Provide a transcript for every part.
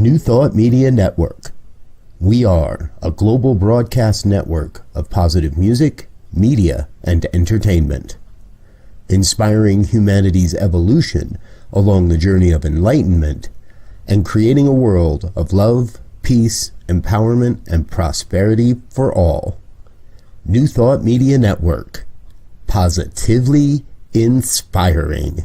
New Thought Media Network. We are a global broadcast network of positive music, media, and entertainment, inspiring humanity's evolution along the journey of enlightenment and creating a world of love, peace, empowerment, and prosperity for all. New Thought Media Network. Positively inspiring.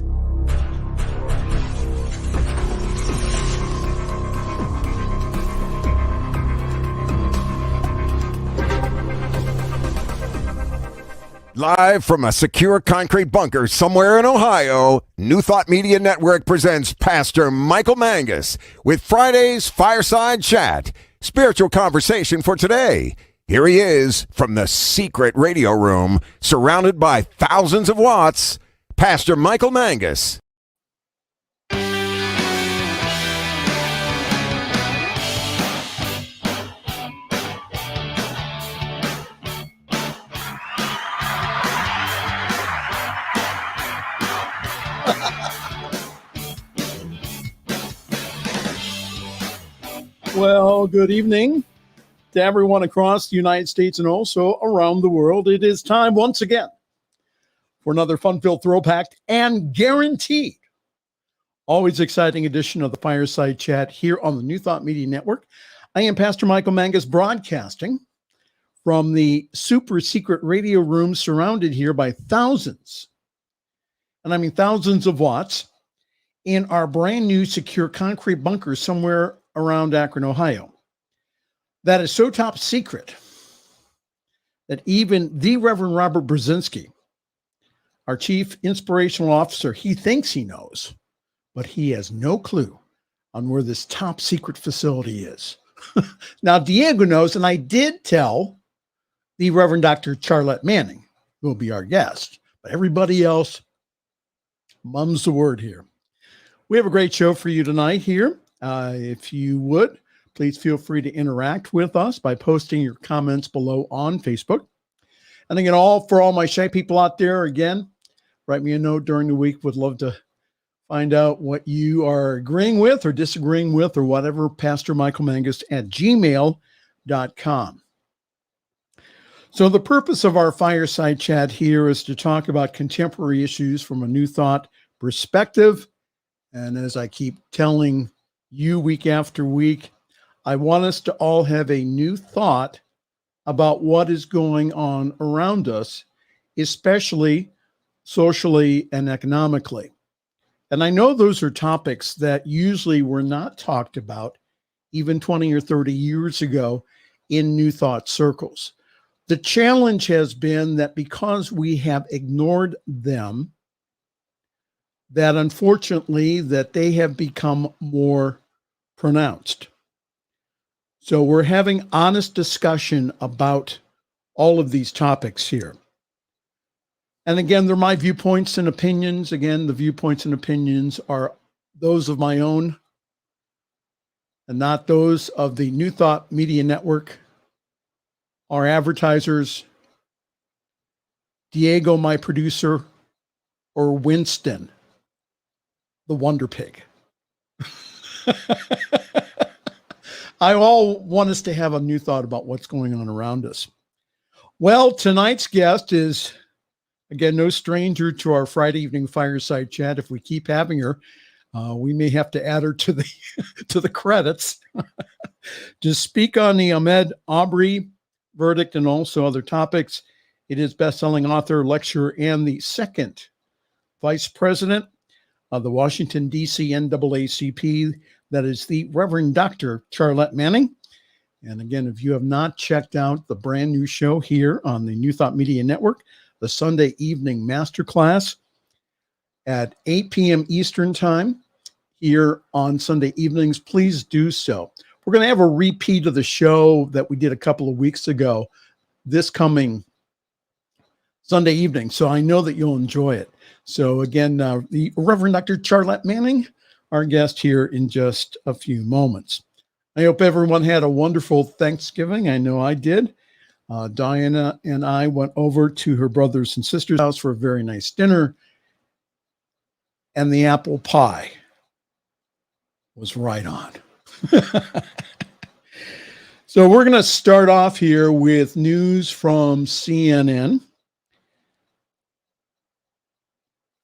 Live from a secure concrete bunker somewhere in Ohio, New Thought Media Network presents Pastor Michael Mangus with Friday's Fireside Chat, spiritual conversation for today. Here he is from the secret radio room, surrounded by thousands of watts, Pastor Michael Mangus. Well, good evening to everyone across the United States and also around the world. It is time once again for another fun-filled, throw-packed, and guaranteed, always exciting edition of the Fireside Chat here on the New Thought Media Network. I am Pastor Michael Mangus, broadcasting from the super secret radio room surrounded here by thousands, and I mean thousands of watts, in our brand new secure concrete bunker somewhere around Akron, Ohio. That is so top secret that even the Reverend Robert Brzezinski, our chief inspirational officer, he thinks he knows, but he has no clue on where this top secret facility is. Now, Diego knows, and I did tell the Reverend Dr. Charlette Manning, who will be our guest, but everybody else mum's the word here. We have a great show for you tonight here. If you would, please feel free to interact with us by posting your comments below on Facebook. And again, for all my shy people out there, again, write me a note during the week. Would love to find out what you are agreeing with or disagreeing with or whatever. PastorMichaelMangus@gmail.com. So the purpose of our fireside chat here is to talk about contemporary issues from a New Thought perspective. And as I keep telling you week after week, I want us to all have a new thought about what is going on around us, especially socially and economically. And I know those are topics that usually were not talked about even 20 or 30 years ago in New Thought circles. The challenge has been that because we have ignored them, that unfortunately that they have become more pronounced. So we're having honest discussion about all of these topics here. And again, they're my viewpoints and opinions. Again, the viewpoints and opinions are those of my own and not those of the New Thought Media Network, our advertisers, Diego, my producer, or Winston, the Wonder Pig. I all want us to have a new thought about what's going on around us. Well, tonight's guest is, again, no stranger to our Friday evening fireside chat. If we keep having her, we may have to add her to the to the credits to speak on the Ahmaud Arbery verdict and also other topics. It is best-selling author, lecturer, and the second vice president of the Washington, D.C. NAACP. That is the Reverend Dr. Charlette Manning. And again, if you have not checked out the brand new show here on the New Thought Media Network, the Sunday evening masterclass at 8 p.m. Eastern time here on Sunday evenings, please do so. We're going to have a repeat of the show that we did a couple of weeks ago this coming Sunday evening. So I know that you'll enjoy it. So again, the Reverend Dr. Charlette Manning, our guest here in just a few moments. I hope everyone had a wonderful Thanksgiving. I know I did. Diana and I went over to her brothers and sisters' house for a very nice dinner. And the apple pie was right on. So we're going to start off here with news from CNN.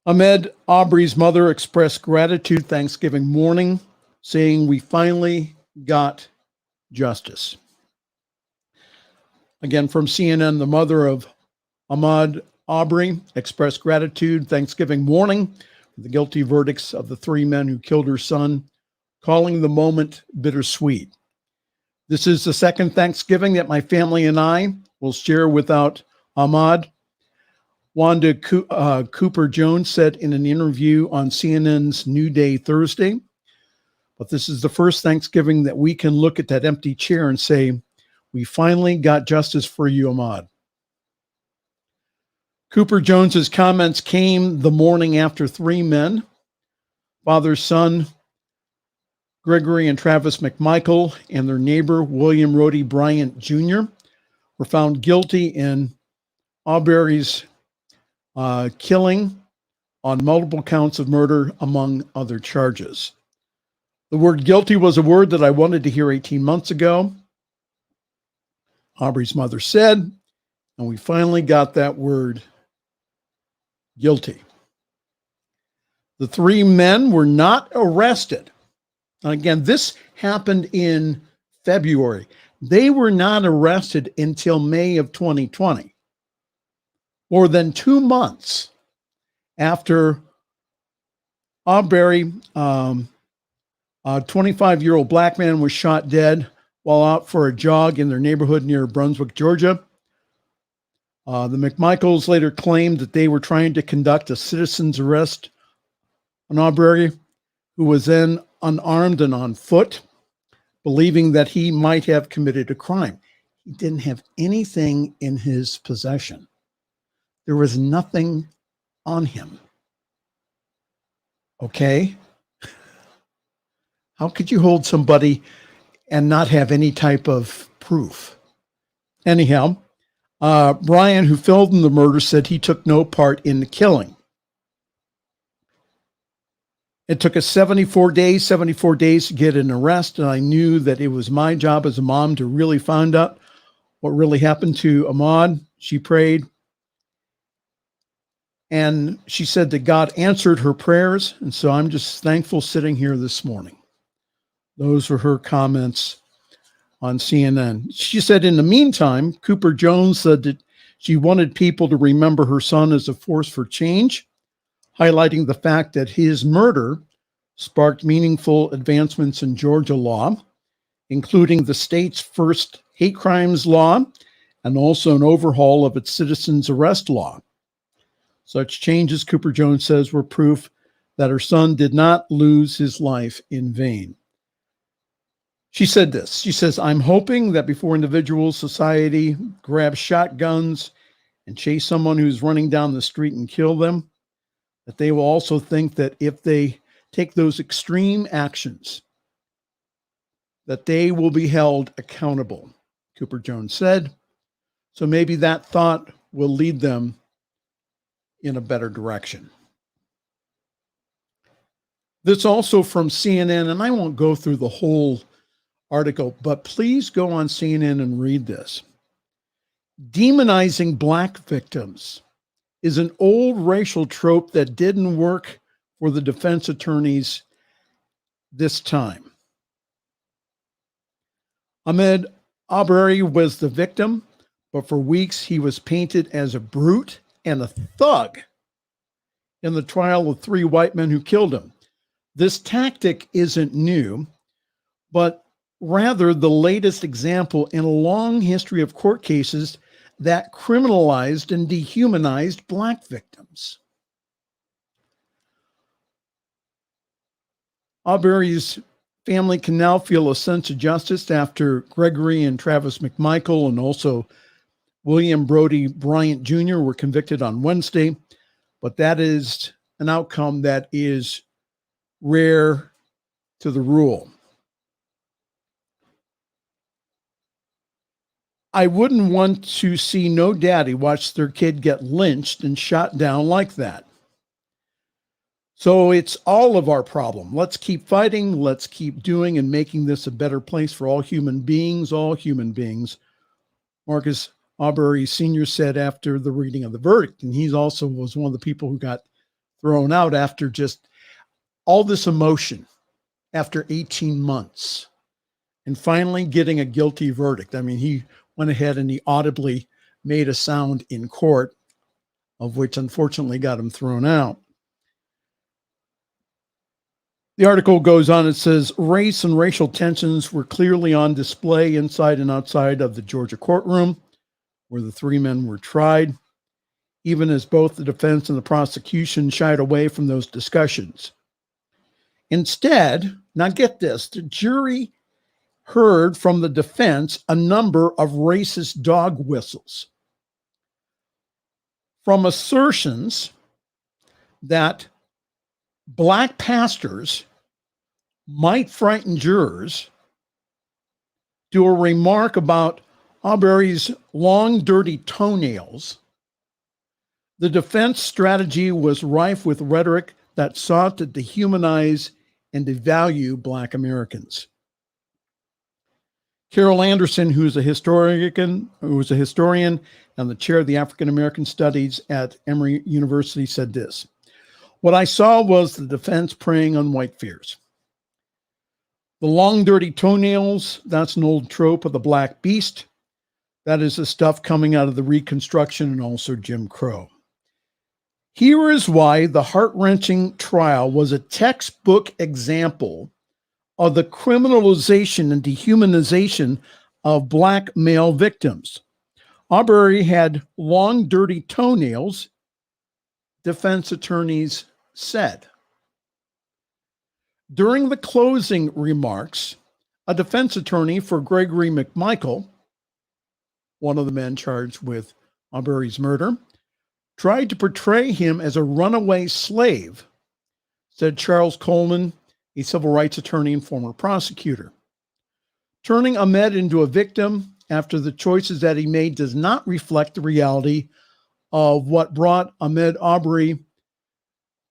Ahmaud Arbery's mother expressed gratitude Thanksgiving morning, saying, "We finally got justice." Again, from CNN, the mother of Ahmaud Arbery expressed gratitude Thanksgiving morning for the guilty verdicts of the three men who killed her son, calling the moment bittersweet. "This is the second Thanksgiving that my family and I will share without Ahmaud," Wanda Cooper Jones said in an interview on CNN's New Day Thursday. "But this is the first Thanksgiving that we can look at that empty chair and say, we finally got justice for you, Ahmaud." Cooper Jones's comments came the morning after three men, father, son, Gregory and Travis McMichael, and their neighbor, William Rody Bryant Jr., were found guilty in Arbery's killing on multiple counts of murder, among other charges. "The word guilty was a word that I wanted to hear 18 months ago," Arbery's mother said, "and we finally got that word, guilty." The three men were not arrested. Again, this happened in February. They were not arrested until May of 2020, more than 2 months after Arbery, a 25-year-old black man, was shot dead while out for a jog in their neighborhood near Brunswick, Georgia. The McMichaels later claimed that they were trying to conduct a citizen's arrest on Arbery, who was then unarmed and on foot, believing that he might have committed a crime. He didn't have anything in his possession. There was nothing on him. Okay? How could you hold somebody and not have any type of proof? Anyhow, Brian, who filmed the murder, said he took no part in the killing. "It took us 74 days to get an arrest, and I knew that it was my job as a mom to really find out what really happened to Ahmaud," she prayed. And she said that God answered her prayers, and so I'm just thankful sitting here this morning. Those were her comments on CNN. She said, in the meantime, Cooper Jones said that she wanted people to remember her son as a force for change, highlighting the fact that his murder sparked meaningful advancements in Georgia law, including the state's first hate crimes law and also an overhaul of its citizens arrest law. Such changes, Cooper Jones says, were proof that her son did not lose his life in vain. She said this. She says, "I'm hoping that before individuals, society grab shotguns and chase someone who's running down the street and kill them, that they will also think that if they take those extreme actions, that they will be held accountable," Cooper Jones said. So maybe that thought will lead them in a better direction. This also from CNN, and I won't go through the whole article, but please go on CNN and read this. "Demonizing black victims is an old racial trope that didn't work for the defense attorneys this time. Ahmaud Arbery was the victim, but for weeks he was painted as a brute and a thug in the trial of three white men who killed him. This tactic isn't new, but rather the latest example in a long history of court cases that criminalized and dehumanized black victims." Arbery's family can now feel a sense of justice after Gregory and Travis McMichael and also William Brody Bryant Jr. were convicted on Wednesday, but that is an outcome that is rare to the rule. "I wouldn't want to see no daddy watch their kid get lynched and shot down like that." So it's all of our problem. Let's keep fighting. Let's keep doing and making this a better place for all human beings, Marcus Aubrey Sr. said after the reading of the verdict. And he also was one of the people who got thrown out after just all this emotion after 18 months and finally getting a guilty verdict. I mean, he went ahead and he audibly made a sound in court, of which unfortunately got him thrown out. The article goes on, it says, race and racial tensions were clearly on display inside and outside of the Georgia courtroom where the three men were tried, even as both the defense and the prosecution shied away from those discussions. Instead, now get this, the jury heard from the defense a number of racist dog whistles, from assertions that black pastors might frighten jurors, to a remark about Aubrey's long, dirty toenails. The defense strategy was rife with rhetoric that sought to dehumanize and devalue Black Americans. Carol Anderson, who was a historian and the chair of the African American Studies at Emory University, said this: "What I saw was the defense preying on white fears. The long, dirty toenails, that's an old trope of the black beast. That is the stuff coming out of the Reconstruction and also Jim Crow. Here is why the heart-wrenching trial was a textbook example of the criminalization and dehumanization of Black male victims. Aubrey had long, dirty toenails," defense attorneys said. During the closing remarks, a defense attorney for Gregory McMichael, one of the men charged with Aubrey's murder, tried to portray him as a runaway slave, said Charles Coleman, a civil rights attorney and former prosecutor. Turning Ahmed into a victim after the choices that he made does not reflect the reality of what brought Ahmed Aubrey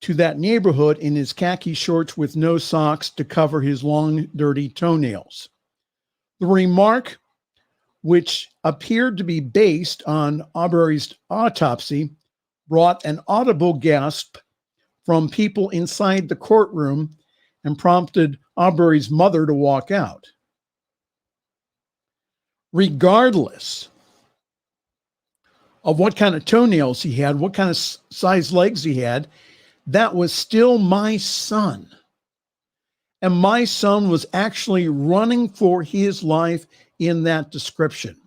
to that neighborhood in his khaki shorts with no socks to cover his long, dirty toenails. The remark, which appeared to be based on Aubrey's autopsy, brought an audible gasp from people inside the courtroom and prompted Aubrey's mother to walk out. Regardless of what kind of toenails he had, what kind of size legs he had, that was still my son. And my son was actually running for his life in that description.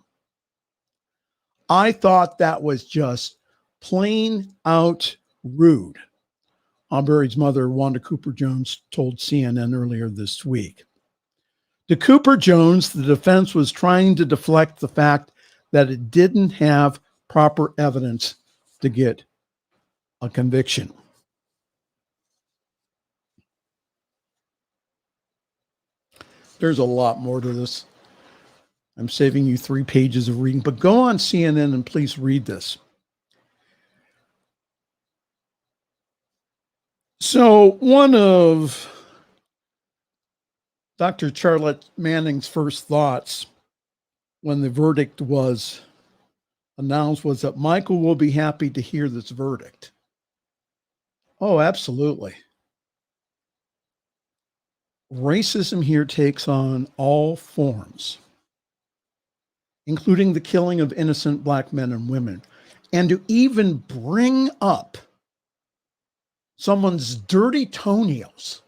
I thought that was just plain out rude," Aubrey's mother, Wanda Cooper Jones, told CNN earlier this week. To Cooper Jones, the defense was trying to deflect the fact that it didn't have proper evidence to get a conviction. There's a lot more to this. I'm saving you 3 pages of reading, but go on CNN and please read this. So one of Dr. Charlette Manning's first thoughts when the verdict was announced was that Michael will be happy to hear this verdict. Oh, absolutely. Racism here takes on all forms, including the killing of innocent Black men and women. And to even bring up someone's dirty toenails,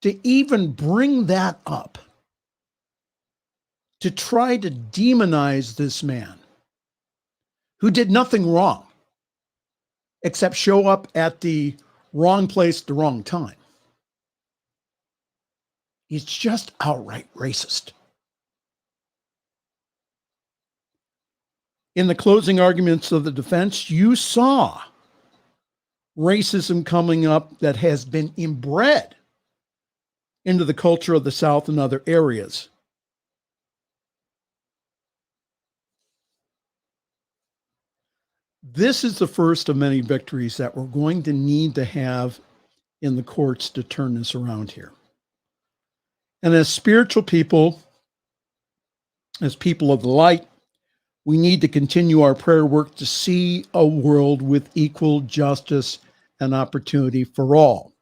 to even bring that up, to try to demonize this man who did nothing wrong except show up at the wrong place at the wrong time. He's just outright racist. In the closing arguments of the defense, you saw racism coming up that has been inbred into the culture of the South and other areas. This is the first of many victories that we're going to need to have in the courts to turn this around here. And as spiritual people, as people of the light, we need to continue our prayer work to see a world with equal justice and opportunity for all.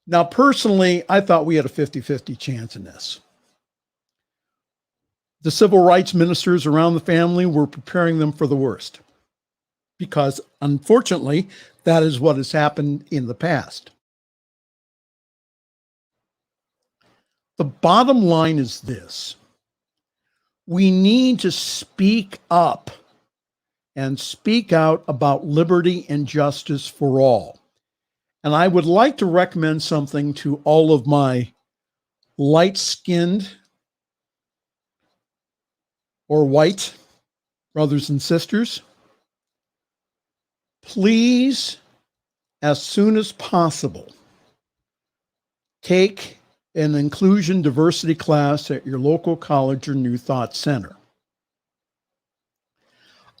Now, personally, I thought we had a 50-50 chance in this. The civil rights ministers around the family were preparing them for the worst, because unfortunately, that is what has happened in the past. The bottom line is this: we need to speak up and speak out about liberty and justice for all. And I would like to recommend something to all of my light-skinned or white brothers and sisters. Please, as soon as possible, take an inclusion diversity class at your local college or New Thought Center.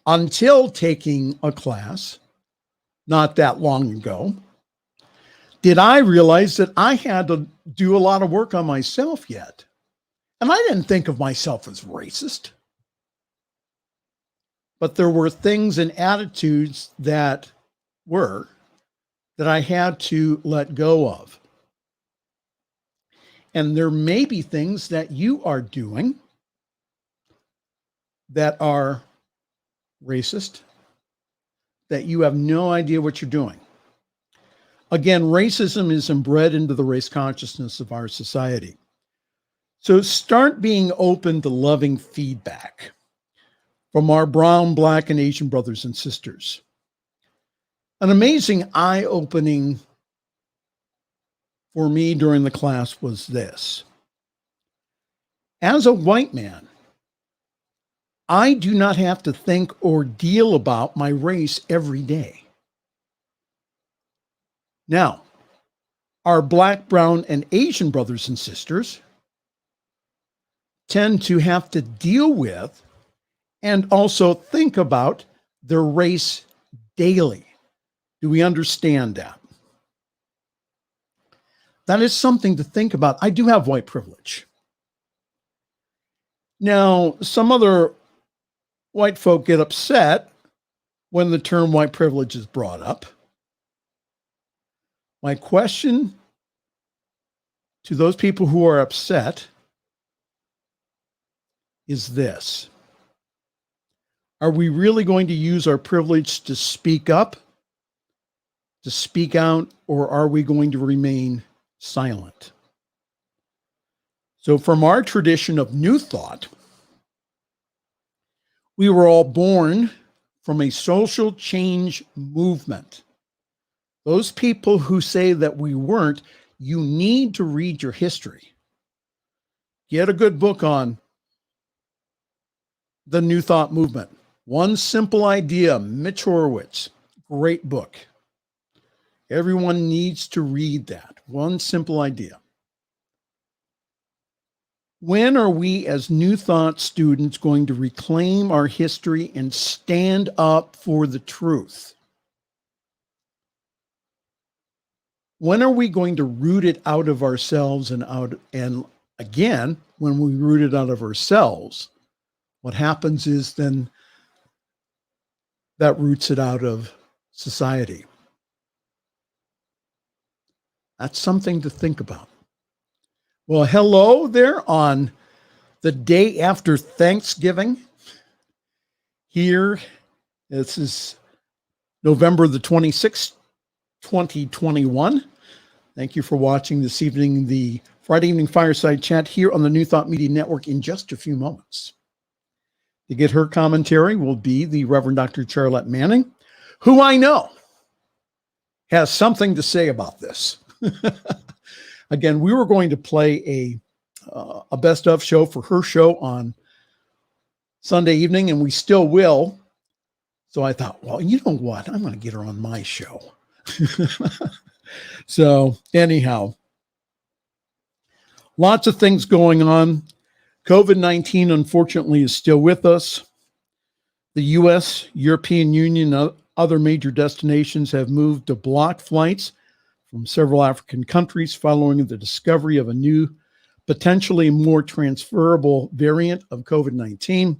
Until taking a class not that long ago, did I realize that I had to do a lot of work on myself yet. And I didn't think of myself as racist. But there were things and attitudes that I had to let go of. And there may be things that you are doing that are racist, that you have no idea what you're doing. Again, racism is inbred into the race consciousness of our society. So start being open to loving feedback from our brown, black, and Asian brothers and sisters. An amazing eye-opening for me during the class was this. As a white man, I do not have to think or deal about my race every day. Now, our black, brown, and Asian brothers and sisters tend to have to deal with and also think about their race daily. Do we understand that? That is something to think about. I do have white privilege. Now, some other white folk get upset when the term white privilege is brought up. My question to those people who are upset is this: are we really going to use our privilege to speak up, to speak out, or are we going to remain silent? So from our tradition of New Thought, we were all born from a social change movement. Those people who say that we weren't, you need to read your history. Get a good book on the New Thought movement. One Simple Idea, Mitch Horowitz. Great book. Everyone needs to read that. One Simple Idea. When are we as New Thought students going to reclaim our history and stand up for the truth? When are we going to root it out of ourselves and again, when we root it out of ourselves, what happens is then that roots it out of society. That's something to think about. Well, hello there on the day after Thanksgiving. Here, this is November the 26th, 2021. Thank you for watching this evening, the Friday evening fireside chat here on the New Thought Media Network in just a few moments. To get her commentary will be the Reverend Dr. Charlette Manning, who I know has something to say about this. Again, we were going to play a best of show for her show on Sunday evening, and we still will. So I thought, well, you know what? I'm going to get her on my show. So anyhow, lots of things going on. COVID-19, unfortunately, is still with us. The U.S., European Union, and other major destinations have moved to block flights from several African countries following the discovery of a new, potentially more transferable variant of COVID-19.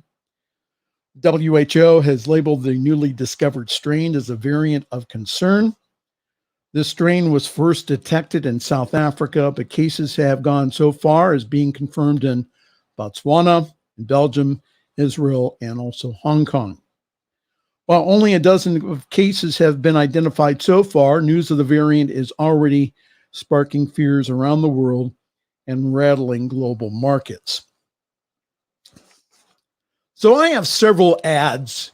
WHO has labeled the newly discovered strain as a variant of concern. This strain was first detected in South Africa, but cases have gone so far as being confirmed in Botswana, Belgium, Israel, and also Hong Kong. While only a dozen of cases have been identified so far, news of the variant is already sparking fears around the world and rattling global markets. So I have several ads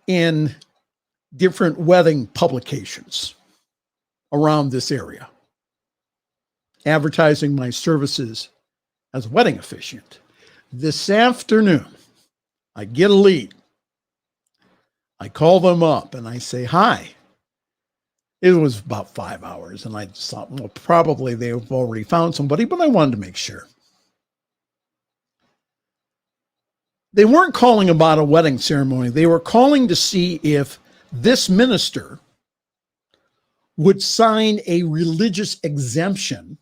in different wedding publications around this area, advertising my services as a wedding officiant. This afternoon, I get a lead. I call them up and I say, hi. It was about 5 hours, and I just thought, well, probably they've already found somebody, but I wanted to make sure. They weren't calling about a wedding ceremony. They were calling to see if this minister would sign a religious exemption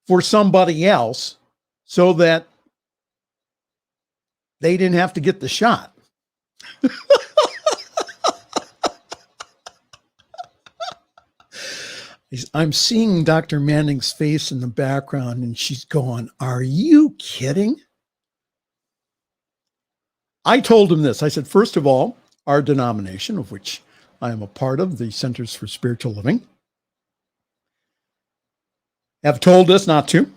for somebody else so that they didn't have to get the shot. I'm seeing Dr. Manning's face in the background, and she's going, are you kidding? I told him this. I said, first of all, our denomination, of which I am a part of, the Centers for Spiritual Living, have told us not to.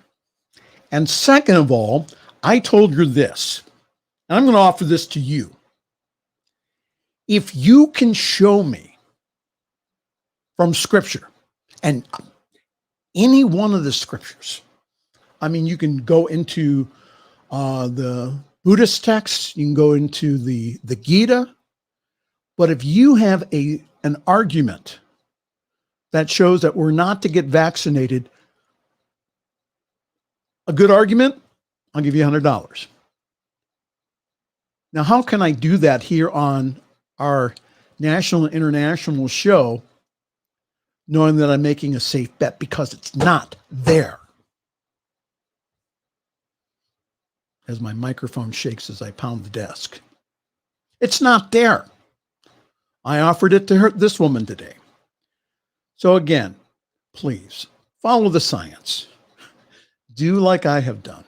And second of all, I told her this, and I'm going to offer this to you. If you can show me from Scripture, and any one of the scriptures, I mean, you can go into the Buddhist texts, you can go into the Gita, but if you have an argument that shows that we're not to get vaccinated, a good argument, I'll give you $100. Now, how can I do that here on our national and international show, knowing that I'm making a safe bet? Because it's not there. As my microphone shakes as I pound the desk. It's not there. I offered it to her, this woman today. So again, please follow the science. Do like I have done.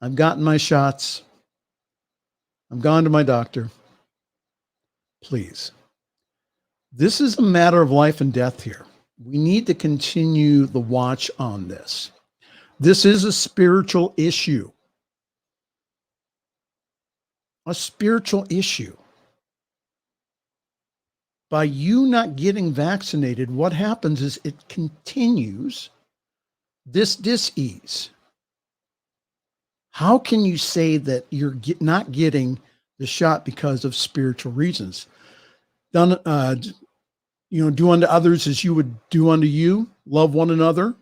I've gotten my shots. I've gone to my doctor. Please. This is a matter of life and death here. We need to continue the watch on this. This is a spiritual issue. A spiritual issue. By you not getting vaccinated, what happens is it continues this dis-ease. How can you say that you're not getting the shot because of spiritual reasons? Do unto others as you would do unto you. Love one another.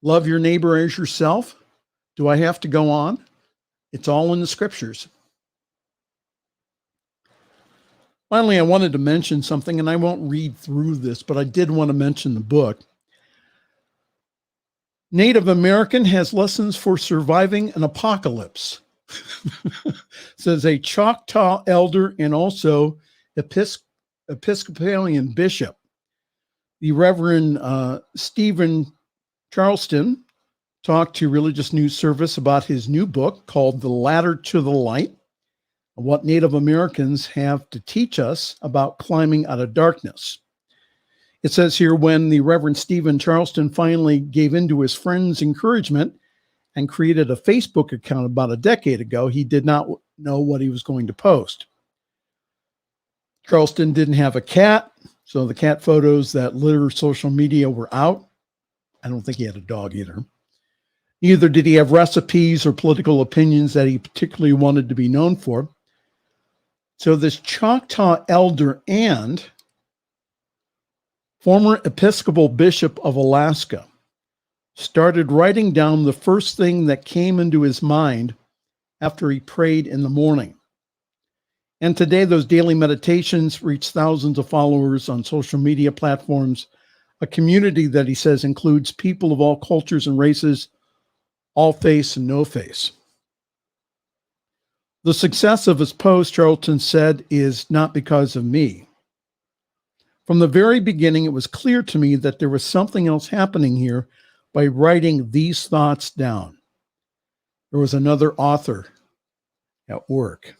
Love your neighbor as yourself. Do I have to go on? It's all in the scriptures. Finally, I wanted to mention something, and I won't read through this, but I did want to mention the book. Native American has lessons for surviving an apocalypse. Says a Choctaw elder and also Episcopalian bishop. The Reverend Stephen Charleston talked to Religious News Service about his new book called The Ladder to the Light, what Native Americans have to teach us about climbing out of darkness. It says here, when the Reverend Stephen Charleston finally gave in to his friends' encouragement and created a Facebook account about a decade ago, he did not know what he was going to post. Charleston didn't have a cat, so the cat photos that litter social media were out. I don't think he had a dog either. Neither did he have recipes or political opinions that he particularly wanted to be known for. So this Choctaw elder and former Episcopal Bishop of Alaska started writing down the first thing that came into his mind after he prayed in the morning. And today, those daily meditations reach thousands of followers on social media platforms, a community that he says includes people of all cultures and races, all face and no face. The success of his post, Charlton said, is not because of me. From the very beginning, it was clear to me that there was something else happening here by writing these thoughts down. There was another author at work.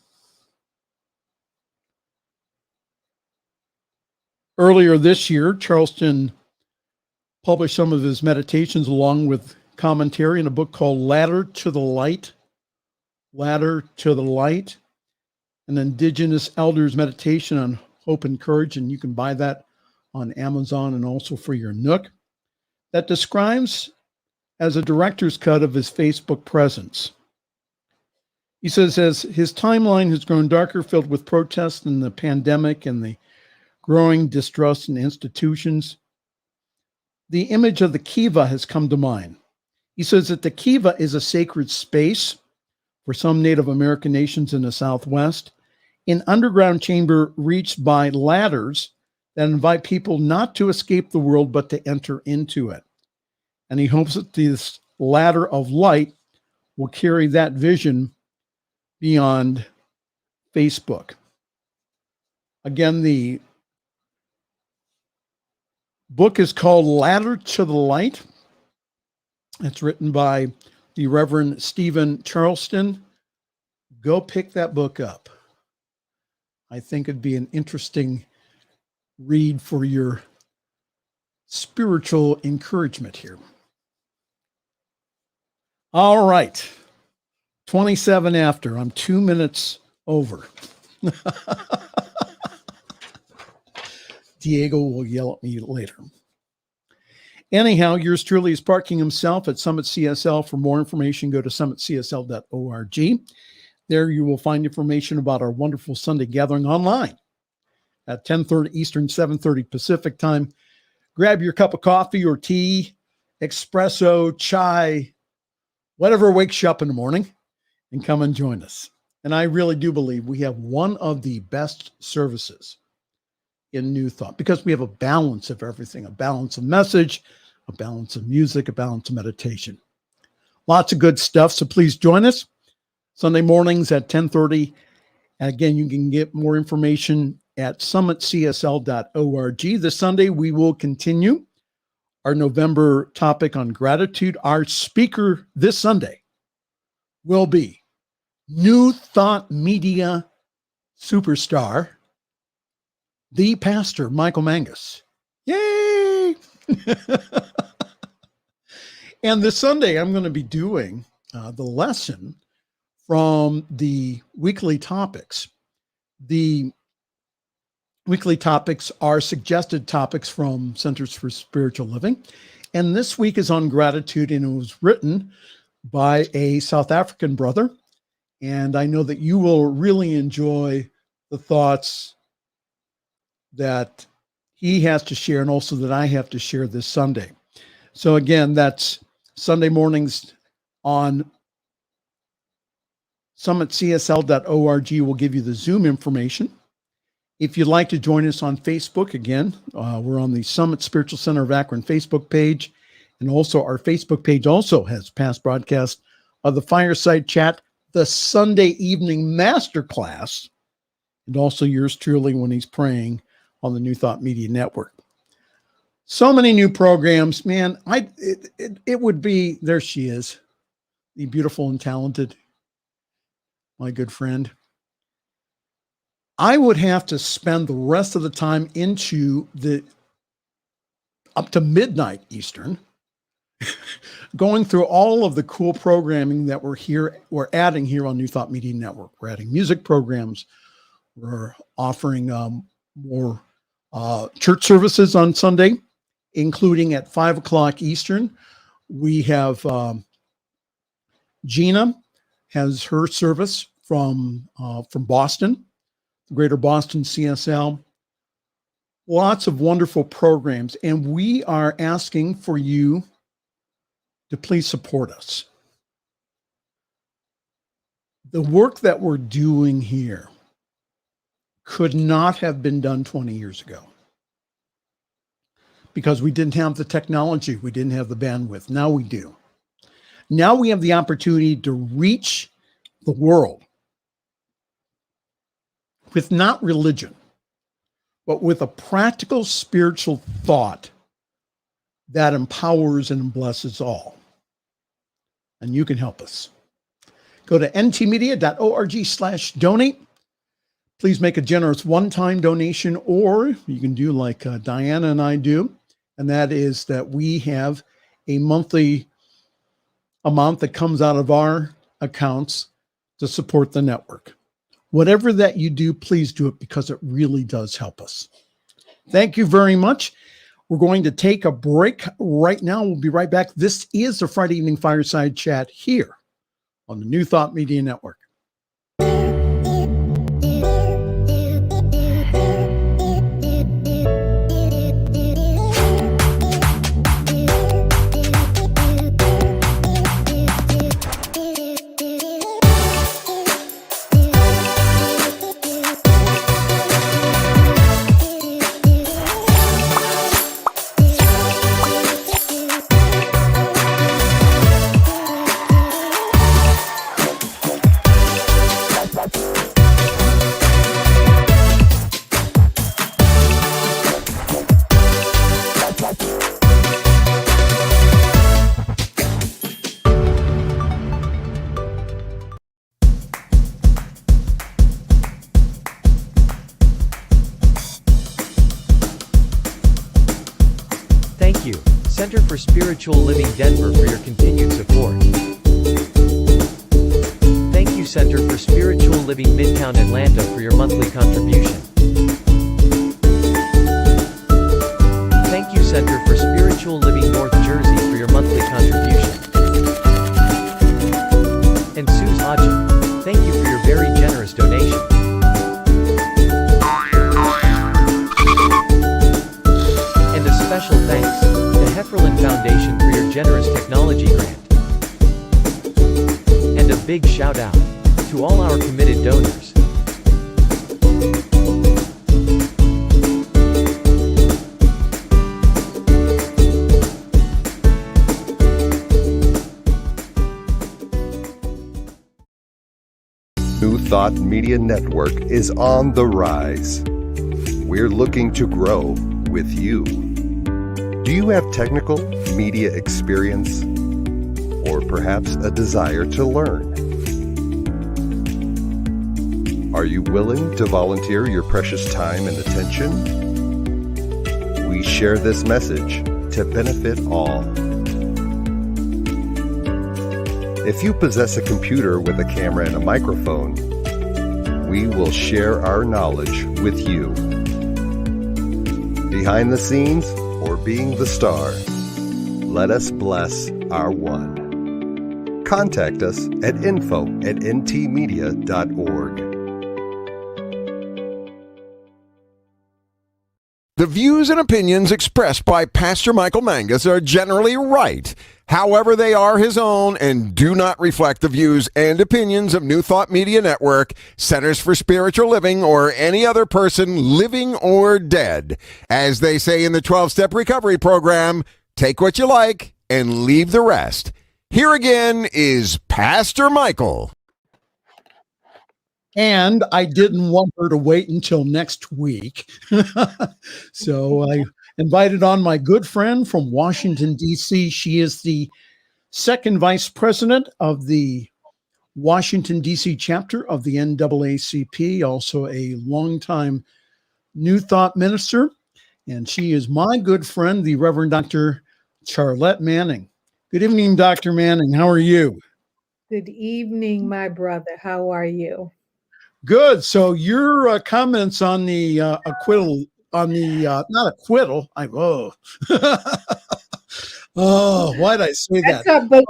Earlier this year, Charleston published some of his meditations along with commentary in a book called Ladder to the Light. Ladder to the Light, an Indigenous Elders Meditation on Hope and Courage, and you can buy that on Amazon and also for your Nook. That describes as a director's cut of his Facebook presence. He says, as his timeline has grown darker, filled with protests and the pandemic and the growing distrust in institutions, the image of the kiva has come to mind. He says that the kiva is a sacred space for some Native American nations in the Southwest, an underground chamber reached by ladders that invite people not to escape the world, but to enter into it. And he hopes that this ladder of light will carry that vision beyond Facebook. Again, the book is called Ladder to the Light. It's written by the Reverend Stephen Charleston. Go pick that book up. I think it'd be an interesting read for your spiritual encouragement here. All right. 27 after. I'm 2 minutes over. Diego will yell at me later. Anyhow, yours truly is parking himself at Summit CSL. For more information, go to summitcsl.org. There you will find information about our wonderful Sunday gathering online at 10:30 Eastern, 7:30 Pacific time. Grab your cup of coffee or tea, espresso, chai, whatever wakes you up in the morning, and come and join us. And I really do believe we have one of the best services in New Thought because we have a balance of everything, a balance of message, a balance of music, a balance of meditation. Lots of good stuff. So please join us Sunday mornings at 10:30. And again, you can get more information at summitcsl.org. This Sunday, we will continue our November topic on gratitude. Our speaker this Sunday will be New Thought Media superstar, the Pastor Michael Mangus. Yay! And this Sunday, I'm going to be doing the lesson from the weekly topics. The weekly topics are suggested topics from Centers for Spiritual Living. And this week is on gratitude, and it was written by a South African brother. And I know that you will really enjoy the thoughts that he has to share and also that I have to share this Sunday. So again, that's Sunday mornings on summitcsl.org. We'll give you the Zoom information. If you'd like to join us on Facebook, again, we're on the Summit Spiritual Center of Akron Facebook page. And also our Facebook page also has past broadcasts of the Fireside Chat, the Sunday evening masterclass, and also yours truly when he's praying on the New Thought Media Network. So many new programs, man. It would be, there she is, the beautiful and talented, my good friend. I would have to spend the rest of the time into up to midnight Eastern, going through all of the cool programming that we're adding here on New Thought Media Network. We're adding music programs. We're offering more church services on Sunday, including at 5 o'clock Eastern. We have Gina has her service from Boston, Greater Boston CSL. Lots of wonderful programs, and we are asking for you to please support us. The work that we're doing here could not have been done 20 years ago because we didn't have the technology. We didn't have the bandwidth. Now we do. Now we have the opportunity to reach the world with not religion, but with a practical spiritual thought that empowers and blesses all. And you can help us. Go to ntmedia.org/donate. Please make a generous one-time donation, or you can do like Diana and I do, and that is that we have a monthly amount that comes out of our accounts to support the network. Whatever that you do, please do it because it really does help us. Thank you very much. We're going to take a break right now. We'll be right back. This is the Friday Evening Fireside Chat here on the New Thought Media Network. Thank you, Center for Spiritual Living Denver, for your continued support. Thank you, Center for Spiritual Living Midtown Atlanta, for your monthly contribution. Thank you, Center for Spiritual Living North Jersey, for your monthly contribution. And Suze Ajit, thank you for your very generous donation. And a special thanks to Hefferland Foundation for your generous technology grant. And a big shout out to all our committed donors. New Thought Media Network is on the rise. We're looking to grow with you. Do you have technical media experience, or perhaps a desire to learn? Are you willing to volunteer your precious time and attention? We share this message to benefit all. If you possess a computer with a camera and a microphone, we will share our knowledge with you. Behind the scenes or being the star, let us bless our one. Contact us at info@ntmedia.org. The views and opinions expressed by Pastor Michael Mangus are generally right. However, they are his own and do not reflect the views and opinions of New Thought Media Network, Centers for Spiritual Living, or any other person living or dead. As they say in the 12-Step Recovery Program, take what you like and leave the rest. Here again is Pastor Michael. And I didn't want her to wait until next week. So I invited on my good friend from Washington, D.C. She is the second vice president of the Washington, D.C. chapter of the NAACP, also a longtime New Thought minister. And she is my good friend, the Reverend Dr. Charlette Manning. Good evening, Dr. Manning. How are you? Good evening, my brother. How are you? Good. So your comments on the acquittal, on the not acquittal. Why'd I say that? But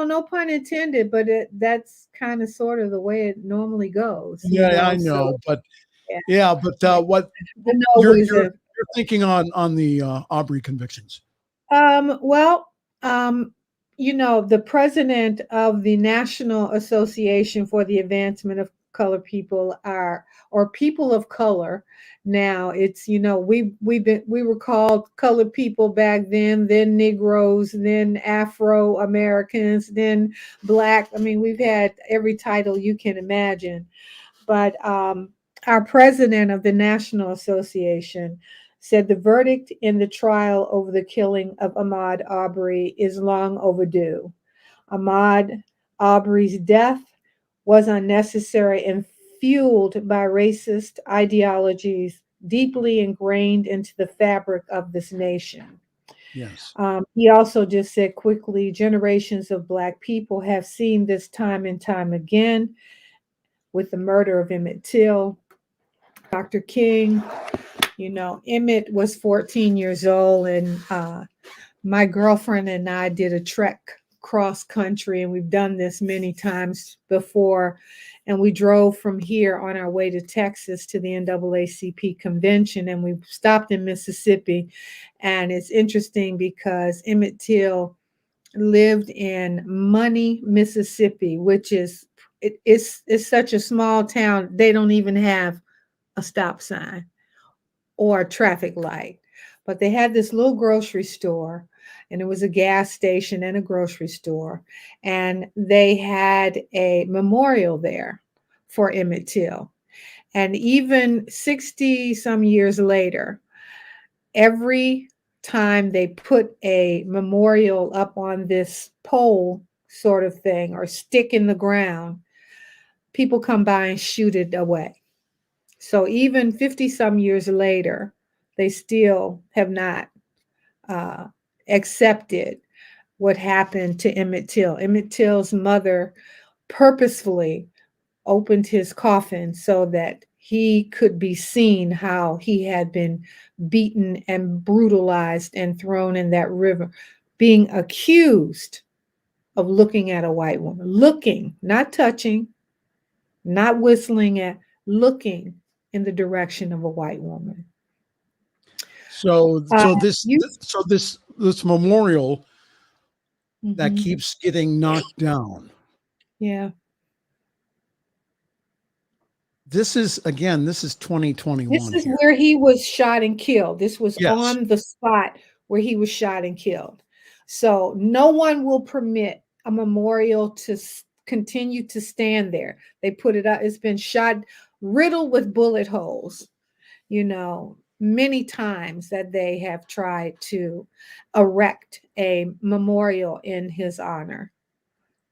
no pun intended. But that's kind of sort of the way it normally goes. Yeah, I know. But what you're thinking on the Aubrey convictions? the president of the National Association for the Advancement of Colored People or people of color. Now it's, we were called colored people back then Negroes, then Afro Americans, then Black. I mean, we've had every title you can imagine. But our president of the National Association said the verdict in the trial over the killing of Ahmaud Arbery is long overdue. Ahmaud Arbery's death was unnecessary and fueled by racist ideologies deeply ingrained into the fabric of this nation. Yes. He also just said quickly, generations of Black people have seen this time and time again with the murder of Emmett Till, Dr. King. Emmett was 14 years old, and my girlfriend and I did a trek cross country, and we've done this many times before. And we drove from here on our way to Texas to the NAACP convention, and we stopped in Mississippi. And it's interesting because Emmett Till lived in Money, Mississippi, which is it's such a small town. They don't even have a stop sign or a traffic light, but they had this little grocery store, and it was a gas station and a grocery store, and they had a memorial there for Emmett Till. And even 60 some years later, every time they put a memorial up on this pole sort of thing or stick in the ground, people come by and shoot it away. So even 50 some years later, they still have not accepted what happened to Emmett Till. Emmett Till's mother purposefully opened his coffin so that he could be seen how he had been beaten and brutalized and thrown in that river, being accused of looking at a white woman, looking, not touching, not whistling at, looking in the direction of a white woman. So this memorial that keeps getting knocked down. Yeah. This is 2021. This is where he was shot and killed. This was Yes. on the spot where he was shot and killed. So no one will permit a memorial to continue to stand there. They put it up. It's been shot, riddled with bullet holes, many times that they have tried to erect a memorial in his honor,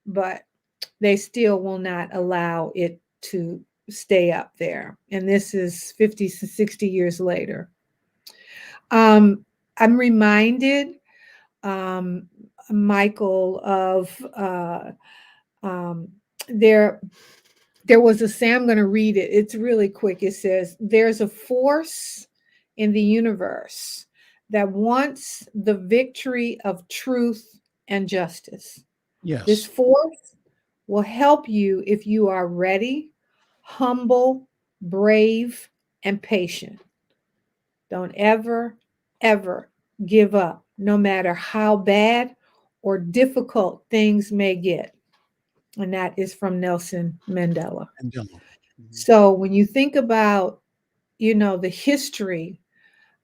but they still will not allow it to stay up there. And this is 50 to 60 years later. I'm reminded, Michael, of there was a saying, I'm going to read it. It's really quick. It says, there's a force in the universe that wants the victory of truth and justice. Yes. This force will help you if you are ready, humble, brave, and patient. Don't ever, ever give up, no matter how bad or difficult things may get. And that is from Nelson Mandela. So when you think about, the history,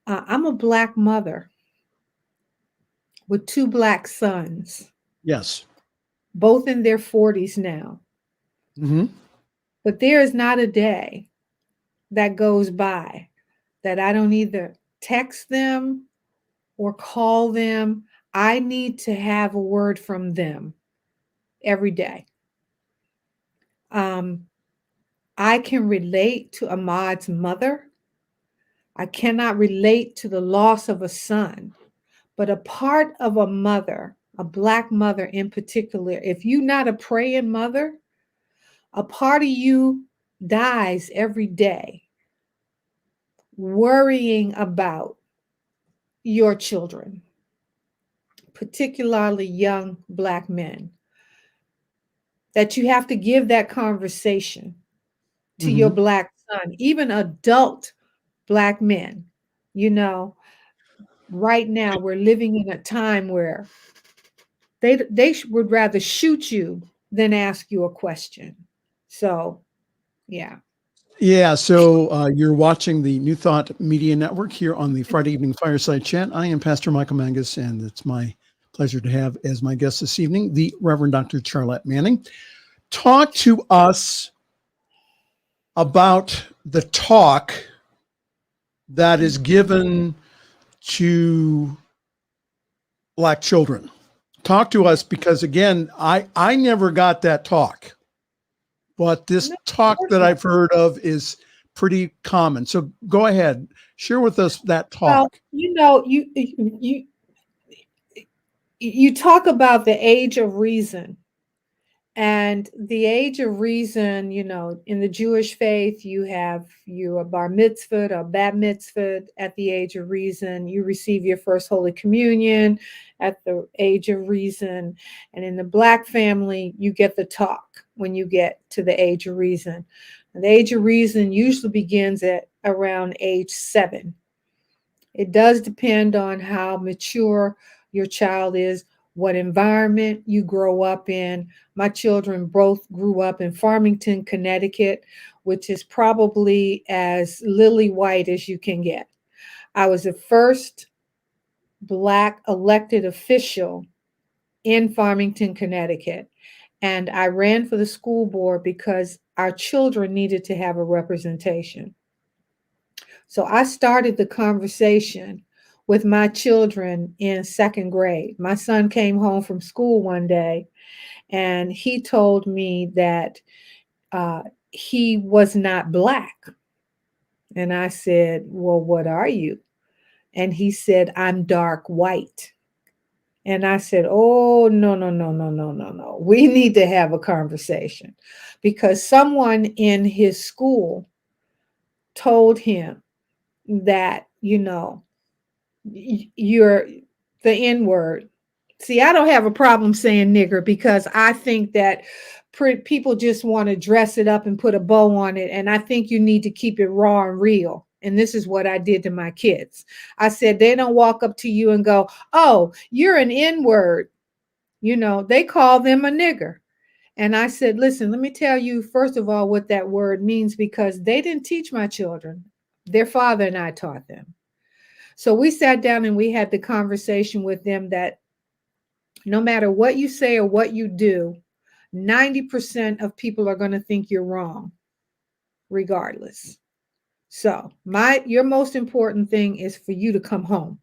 I'm a Black mother with 2 Black sons. Yes. Both in their 40s now. Mm-hmm. But there is not a day that goes by that I don't either text them or call them. I need to have a word from them every day. I can relate to Ahmaud's mother. I cannot relate to the loss of a son, but a part of a mother, a Black mother in particular, if you're not a praying mother, a part of you dies every day worrying about your children, particularly young Black men, that you have to give that conversation to your Black son, even adult Black men. Right now we're living in a time where would rather shoot you than ask you a question. So, yeah. Yeah, so you're watching the New Thought Media Network here on the Friday Evening Fireside Chat. I am Pastor Michael Mangus, and it's my pleasure to have as my guest this evening the Reverend Dr. Charlette Manning. Talk to us about the talk that is given to Black children. Talk to us, because again, I never got that talk, but this talk that I've heard of is pretty common. So go ahead, share with us that talk. Well, you talk about the age of reason. And the age of reason, in the Jewish faith, you are bar mitzvah or bat mitzvah at the age of reason. You receive your first Holy Communion at the age of reason. And in the Black family, you get the talk when you get to the age of reason. And the age of reason usually begins at around age 7. It does depend on how mature your child is, what environment you grow up in. My children both grew up in Farmington, Connecticut, which is probably as lily white as you can get. I was the first Black elected official in Farmington, Connecticut, and I ran for the school board because our children needed to have a representation. So I started the conversation with my children in 2nd grade. My son came home from school one day and he told me that he was not Black. And I said, well, what are you? And he said, I'm dark white. And I said, oh, no. We need to have a conversation, because someone in his school told him that, you're the N-word. See, I don't have a problem saying nigger, because I think that people just want to dress it up and put a bow on it. And I think you need to keep it raw and real. And this is what I did to my kids. I said, they don't walk up to you and go, oh, you're an N-word. They call them a nigger. And I said, listen, let me tell you, first of all, what that word means, because they didn't teach my children. Their father and I taught them. So we sat down and we had the conversation with them that no matter what you say or what you do, 90% of people are going to think you're wrong, regardless. So your most important thing is for you to come home.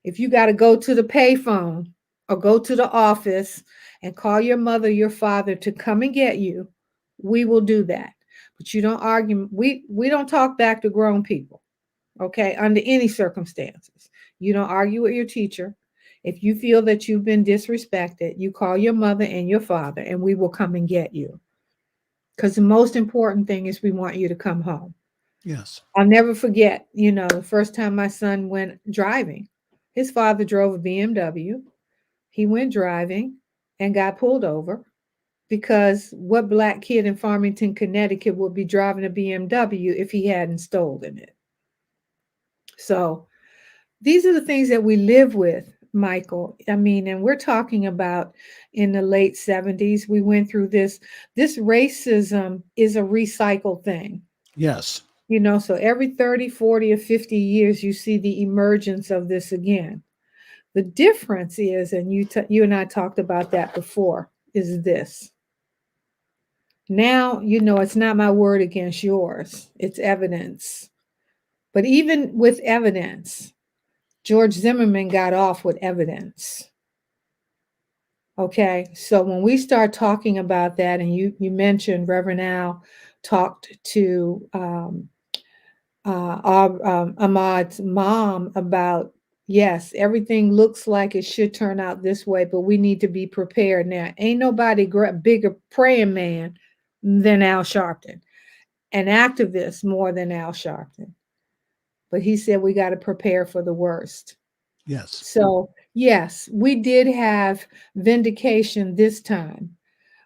If you got to go to the payphone or go to the office and call your mother, your father to come and get you, we will do that. But you don't argue. We don't talk back to grown people. Okay, under any circumstances. You don't argue with your teacher. If you feel that you've been disrespected, you call your mother and your father, and we will come and get you. Because the most important thing is we want you to come home. Yes. I'll never forget, the first time my son went driving. His father drove a BMW. He went driving and got pulled over, because what Black kid in Farmington, Connecticut would be driving a BMW if he hadn't stolen it? So these are the things that we live with, Michael. I mean, and we're talking about in the late 70s, we went through this. This racism is a recycled thing. Yes. So every 30, 40, or 50 years, you see the emergence of this again. The difference is, and you and I talked about that before, is this. Now, it's not my word against yours. It's evidence. But even with evidence, George Zimmerman got off with evidence. Okay, so when we start talking about that, and you mentioned Reverend Al talked to Ahmad's mom about, yes, everything looks like it should turn out this way, but we need to be prepared now. Ain't nobody bigger praying man than Al Sharpton, an activist more than Al Sharpton. But he said we got to prepare for the worst. Yes. So, yes, we did have vindication this time,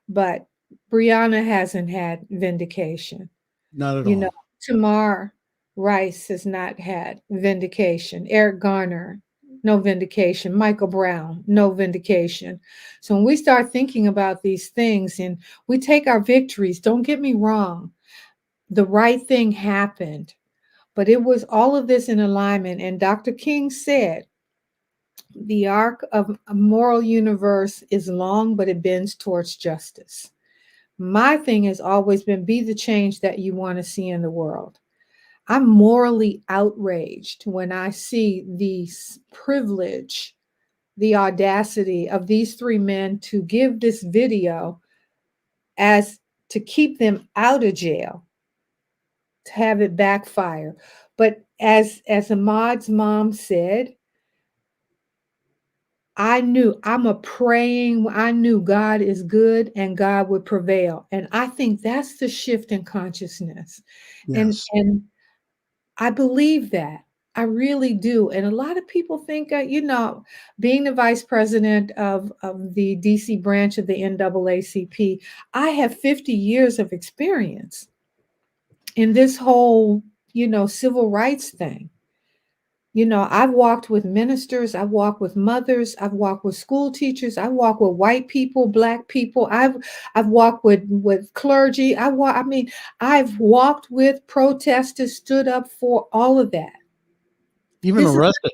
but Breonna hasn't had vindication. Not at all. Tamar Rice has not had vindication. Eric Garner, no vindication. Michael Brown, no vindication. So when we start thinking about these things and we take our victories, don't get me wrong, the right thing happened, but it was all of this in alignment. And Dr. King said, the arc of a moral universe is long, but it bends towards justice. My thing has always been be the change that you want to see in the world. I'm morally outraged when I see the privilege, the audacity of these three men to give this video as to keep them out of jail, to have it backfire. But as Ahmad's mom said, I knew God is good and God would prevail. And I think that's the shift in consciousness. Yes. And I believe that. I really do. And a lot of people think, being the vice president of the DC branch of the NAACP, I have 50 years of experience in this whole, civil rights thing. I've walked with ministers, I've walked with mothers, I've walked with school teachers, I've walked with white people, Black people, I've walked with clergy. I've walked with protesters, stood up for all of that. Even arrested.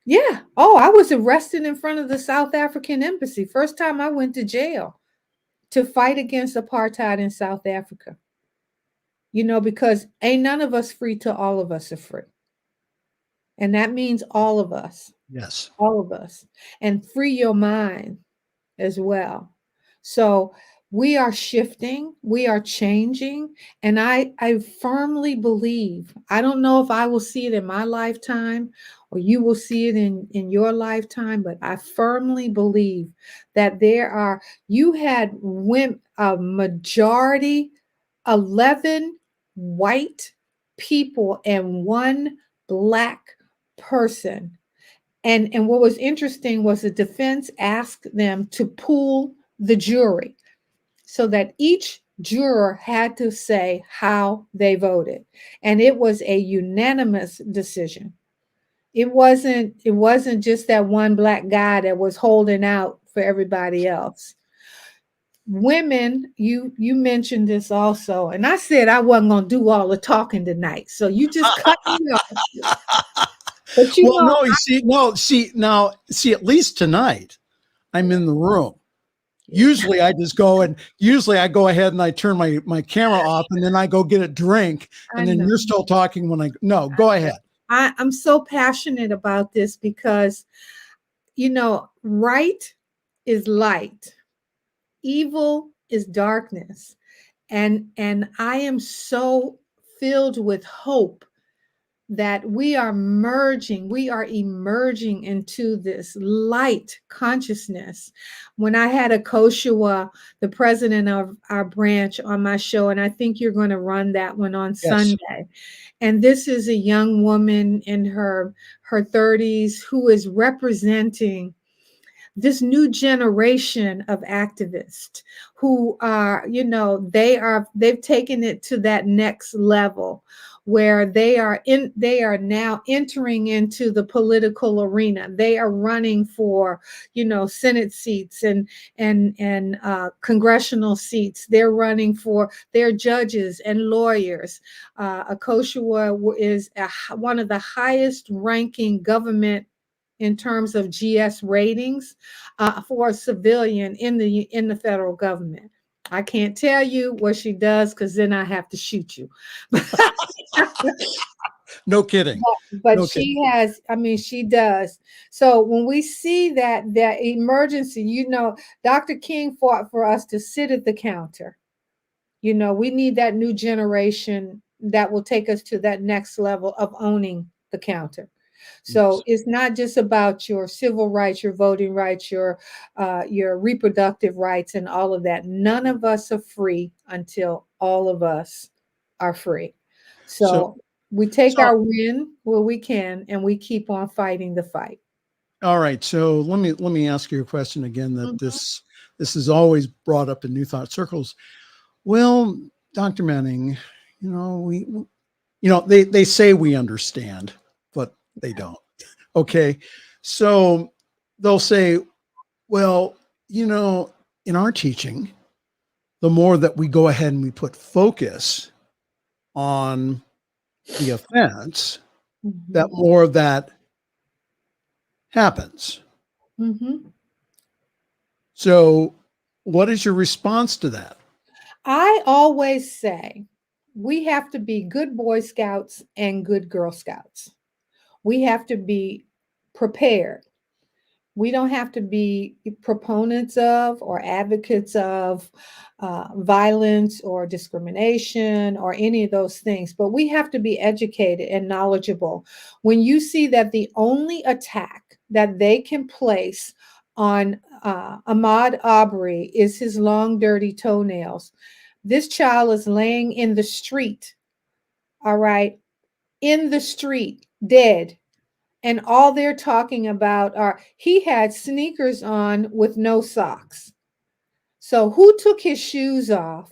Yeah. Oh, I was arrested in front of the South African embassy. First time I went to jail to fight against apartheid in South Africa. Because ain't none of us free till all of us are free. And that means all of us. Yes. All of us. And free your mind as well. So we are shifting, we are changing. And I firmly believe, I don't know if I will see it in my lifetime or you will see it in your lifetime, but I firmly believe that you had a majority, 11 white people and 1 Black person. And what was interesting was the defense asked them to pool the jury so that each juror had to say how they voted. And it was a unanimous decision. It wasn't just that one Black guy that was holding out for everybody else. Women, you mentioned this also, and I said I wasn't going to do all the talking tonight. So you just cut me off. But at least tonight I'm in the room. Usually I just go and I go ahead and I turn my camera off and then I go get a drink and then you're still talking go ahead. I'm so passionate about this because, right is light, evil is darkness. And I am so filled with hope that we are emerging into this light consciousness. When I had Akoshua, the president of our branch, on my show, and I think you're going to run that one on Sunday. And this is a young woman in her 30s who is representing this new generation of activists who are, they've taken it to that next level where they are now entering into the political arena. They are running for, Senate seats and congressional seats. They're running for their judges and lawyers. Akoshua is one of the highest ranking government in terms of GS ratings for a civilian in the federal government. I can't tell you what she does because then I have to shoot you. No kidding. But she has, she does. So when we see that emergency, Dr. King fought for us to sit at the counter. We need that new generation that will take us to that next level of owning the counter. So it's not just about your civil rights, your voting rights, your reproductive rights and all of that. None of us are free until all of us are free. So we take our win where we can and we keep on fighting the fight. All right. So let me ask you a question again that this is always brought up in New Thought circles. Well, Dr. Manning, they say we understand, but they don't. Okay. So they'll say, well, you know, in our teaching, the more that we go ahead and we put focus on the offense, that more of that happens. Mm-hmm. So what is your response to that? I always say we have to be good Boy Scouts and good Girl Scouts. We have to be prepared. We don't have to be proponents of or advocates of violence or discrimination or any of those things, but we have to be educated and knowledgeable. When you see that the only attack that they can place on Ahmaud Arbery is his long, dirty toenails, this child is laying in the street, all right, in the street, dead. And all they're talking about are he had sneakers on with no socks. So who took his shoes off?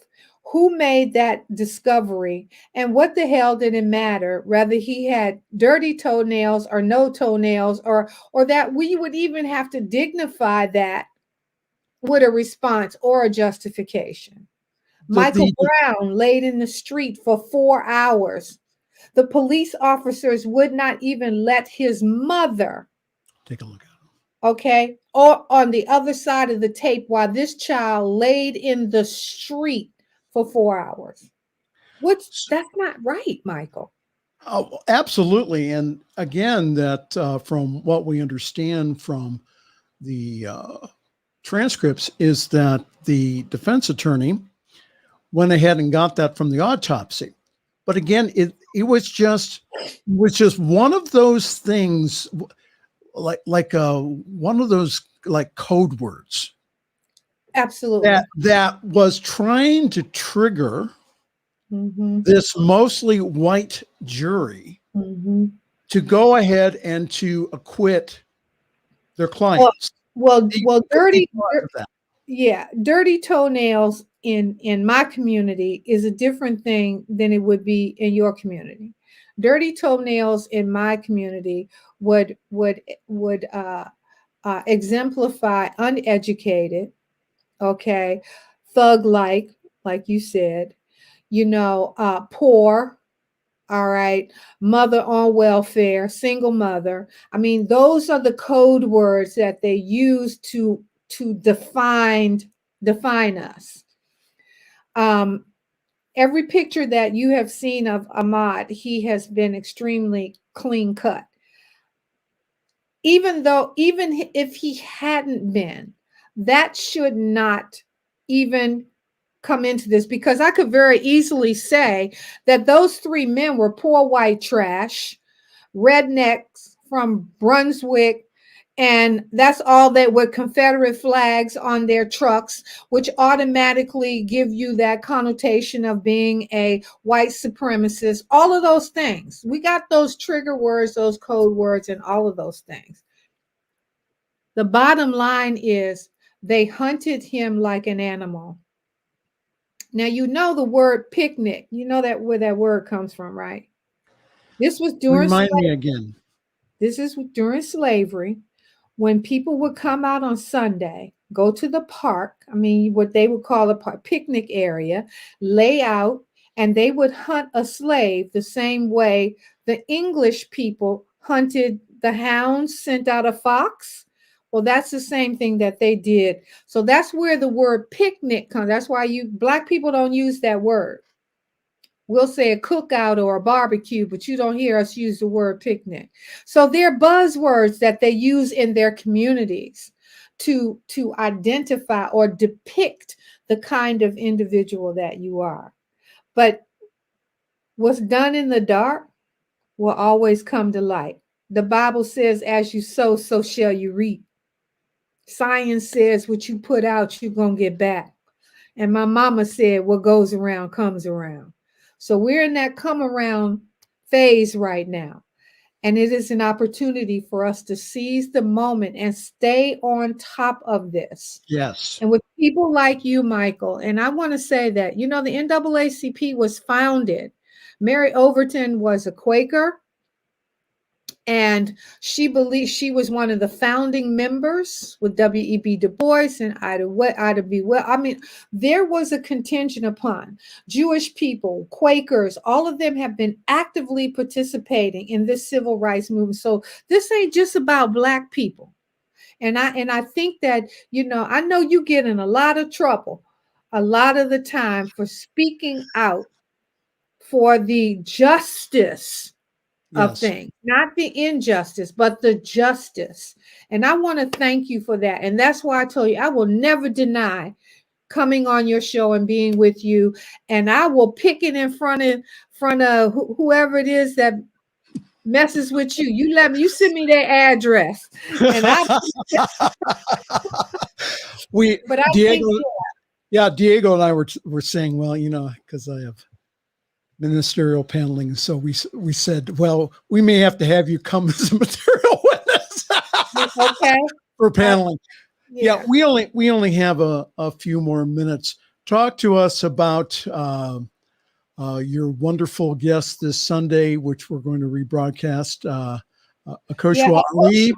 Who made that discovery? And what the hell did it matter whether he had dirty toenails or no toenails, or that we would even have to dignify that with a response or a justification? Michael Brown laid in the street for 4 hours. The police officers would not even let his mother take a look at him. Okay, or on the other side of the tape while this child laid in the street for 4 hours. That's not right, Michael. Oh, absolutely. And again, that from what we understand from the transcripts is that the defense attorney went ahead and got that from the autopsy. But again, it was just one of those things, like one of those like code words. Absolutely. That was trying to trigger this mostly white jury to go ahead and to acquit their clients. Well, dirty toenails in my community is a different thing than it would be in your community. Dirty toenails in my community would exemplify uneducated, okay, thug-like you said, poor, all right, mother on welfare, single mother. I mean, those are the code words that they use to define us. Every picture that you have seen of Ahmaud, he has been extremely clean cut. Even if he hadn't been, that should not even come into this, because I could very easily say that those 3 men were poor white trash, rednecks from Brunswick, and that's all that with Confederate flags on their trucks, which automatically give you that connotation of being a white supremacist. All of those things. We got those trigger words, those code words, and all of those things. The bottom line is they hunted him like an animal. Now, you know the word picnic. You know that where that word comes from, right? This was during Remind me again. This is during slavery, when people would come out on Sunday, go to the park, I mean, what they would call a picnic area, lay out, and they would hunt a slave the same way the English people hunted the hounds, sent out a fox. Well, that's the same thing that they did. So that's where the word picnic comes. That's why Black people don't use that word. We'll say a cookout or a barbecue, but you don't hear us use the word picnic. So they're buzzwords that they use in their communities to identify or depict the kind of individual that you are. But what's done in the dark will always come to light. The Bible says, as you sow, so shall you reap. Science says what you put out, you're going to get back. And my mama said, what goes around comes around. So we're in that come around phase right now. And it is an opportunity for us to seize the moment and stay on top of this. Yes. And with people like you, Michael, and I want to say that, the NAACP was founded. Mary Overton was a Quaker. And she believes she was one of the founding members with W.E.B. Du Bois and Ida B. Well. I mean, there was a contingent upon Jewish people, Quakers, all of them have been actively participating in this civil rights movement. So this ain't just about Black people. And I think that, I know you get in a lot of trouble a lot of the time for speaking out for the justice of things, not the injustice, but the justice. And I want to thank you for that. And that's why I told you, I will never deny coming on your show and being with you. And I will pick it in front of whoever it is that messes with you. You send me their address. And Diego and I were saying, well, because I have ministerial paneling. So we said, well, we may have to have you come as a material witness. Okay. For paneling. Yeah, we only have a few more minutes. Talk to us about your wonderful guest this Sunday, which we're going to rebroadcast. Akoshua Ali.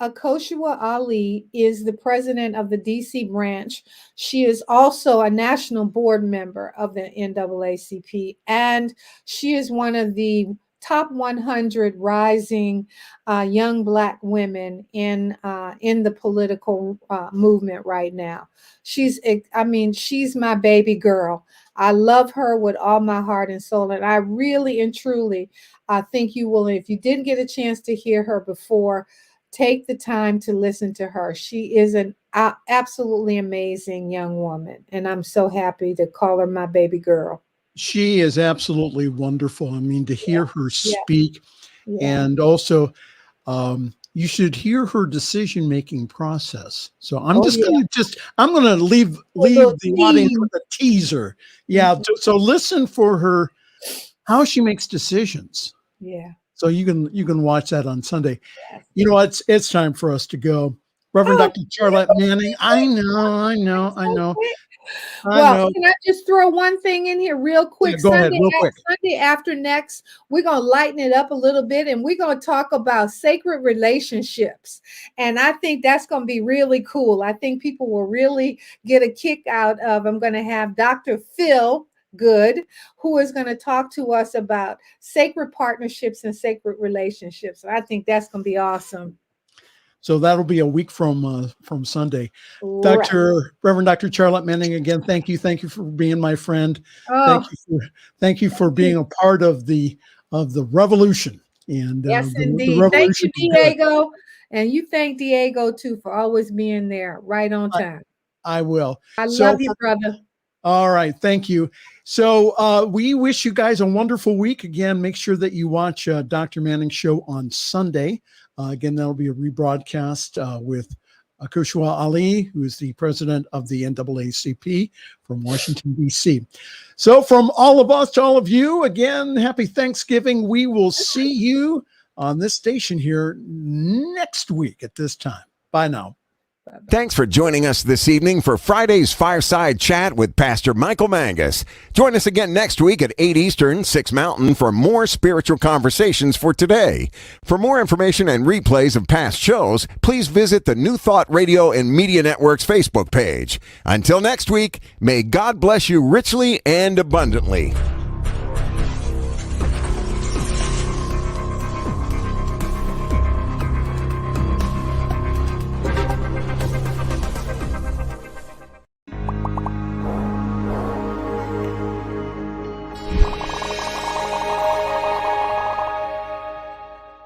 Akoshua Ali is the president of the DC branch. She is also a national board member of the NAACP, and she is one of the top 100 rising young Black women in the political movement right now. She's my baby girl. I love her with all my heart and soul, and I really and truly think you will. If you didn't get a chance to hear her before, take the time to listen to her. She is an absolutely amazing young woman, and I'm so happy to call her my baby girl. She is absolutely wonderful. I mean, to hear her speak, and also you should hear her decision-making process. So I'm I'm going to leave the audience with a teaser. Yeah. Mm-hmm. So listen for her, how she makes decisions. Yeah. So you can watch that on Sunday. Yes. It's time for us to go. Reverend Dr. Charlette Manning. I know. Well, can I just throw one thing in here real quick? Yeah, go ahead, real quick. Sunday after next, we're going to lighten it up a little bit, and we're going to talk about sacred relationships. And I think that's going to be really cool. I think people will really get a kick out of. I'm going to have Dr. Phil Good, who is going to talk to us about sacred partnerships and sacred relationships. I think that's going to be awesome. So that'll be a week from Sunday. Right. Reverend Dr. Charlette Manning, again, thank you for being my friend. Thank you for being a part of the revolution. And yes, indeed. Thank you, Diego, and you thank Diego too for always being there right on time. I will. I love you, brother. All right. Thank you. So we wish you guys a wonderful week. Again, make sure that you watch Dr. Manning's show on Sunday. Again, that'll be a rebroadcast with Akoshua Ali, who is the president of the NAACP from Washington, D.C. So from all of us to all of you, again, happy Thanksgiving. We will see you on this station here next week at this time. Bye now. Thanks for joining us this evening for Friday's Fireside Chat with Pastor Michael Mangus. Join us again next week at 8 Eastern, 6 Mountain for more spiritual conversations for today. For more information and replays of past shows, please visit the New Thought Radio and Media Network's Facebook page. Until next week, may God bless you richly and abundantly.